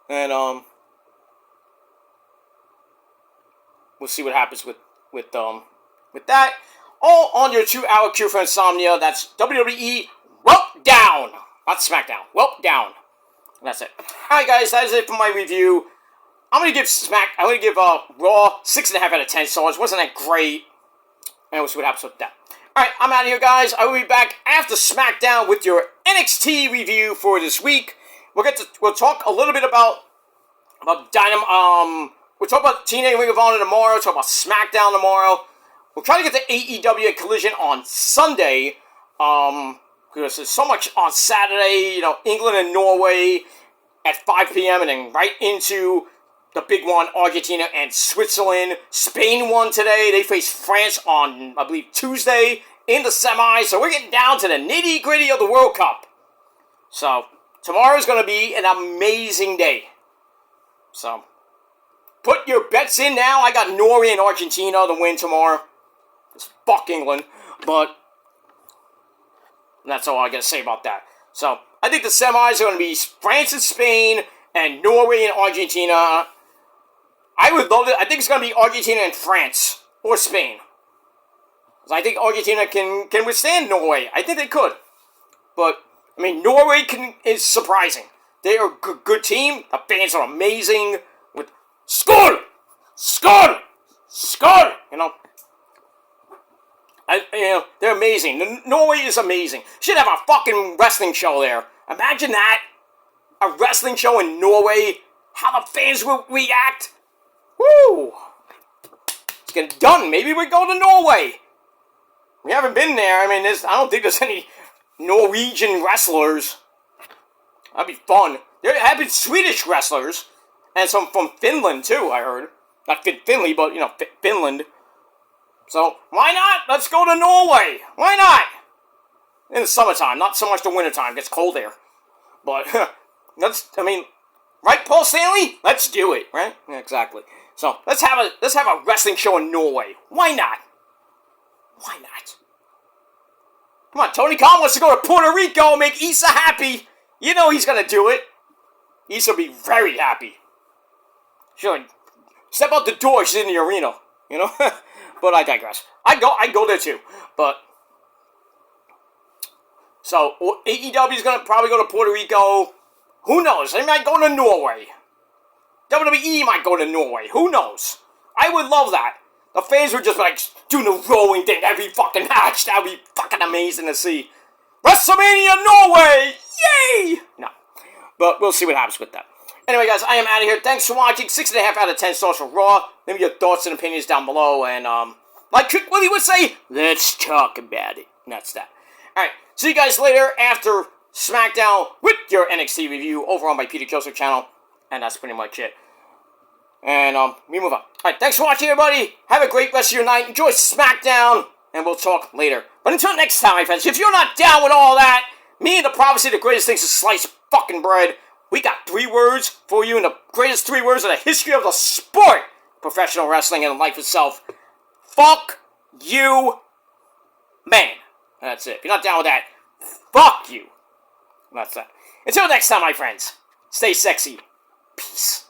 And, we'll see what happens with that. All on your 2-hour cure for insomnia. That's WWE Welp Down. Not SmackDown. Welp Down. That's it. Alright, guys, that is it for my review. I'm gonna give Raw 6.5 out of 10 stars. Wasn't that great? And we'll see what happens with that. Alright, I'm out of here, guys. I will be back after SmackDown with your NXT review for this week. We'll talk a little bit about Dynamite. We'll talk about TNA Ring of Honor tomorrow. Talk about SmackDown tomorrow. We'll try to get the AEW Collision on Sunday. Because there's so much on Saturday. England and Norway at 5 p.m. and then right into the big one, Argentina and Switzerland. Spain won today. They face France on, I believe, Tuesday in the semis. So we're getting down to the nitty-gritty of the World Cup. So tomorrow's going to be an amazing day. So put your bets in now. I got Norway and Argentina to win tomorrow. It's fuck England. But that's all I got to say about that. So I think the semis are going to be France and Spain and Norway and Argentina. I would love it. I think it's going to be Argentina and France or Spain. I think Argentina can withstand Norway. I think they could. But, I mean, Norway is surprising. They are a good team. The fans are amazing. With Skål! Skål! Skål! They're amazing. Norway is amazing. Should have a fucking wrestling show there. Imagine that. A wrestling show in Norway. How the fans will react. Woo! Let's get it done. Maybe we go to Norway. We haven't been there. I mean, I don't think there's any Norwegian wrestlers. That'd be fun. There have been Swedish wrestlers. And some from Finland, too, I heard. Not Finley, but, Finland. So, why not? Let's go to Norway. Why not? In the summertime, not so much the wintertime. It gets cold there. But, right, Paul Stanley? Let's do it, right? Yeah, exactly. So, let's have a wrestling show in Norway. Why not? Why not? Come on, Tony Khan wants to go to Puerto Rico and make Issa happy. You know he's gonna do it. Issa will be very happy. She'll step out the door, she's in the arena. But I digress. I go there too. But so AEW is gonna probably go to Puerto Rico. Who knows? They might go to Norway. WWE might go to Norway. Who knows? I would love that. The fans would just like doing the rowing thing every fucking match. That would be fucking amazing to see. WrestleMania Norway! Yay! No. But we'll see what happens with that. Anyway, guys, I am out of here. Thanks for watching. 6.5 out of 10 stars for Raw. Leave me your thoughts and opinions down below. And, like Trick Willie would say, let's talk about it. And that's that. Alright, see you guys later after SmackDown with your NXT review over on my Peter Joseph channel. And that's pretty much it. And, we move on. Alright, thanks for watching, everybody. Have a great rest of your night. Enjoy SmackDown. And we'll talk later. But until next time, my friends, if you're not down with all that, me and the prophecy, the greatest things is sliced fucking bread. We got 3 words for you, and the greatest 3 words in the history of the sport. Professional wrestling and life itself. Fuck you, man. And that's it. If you're not down with that, fuck you. And that's that. Until next time, my friends. Stay sexy. Peace.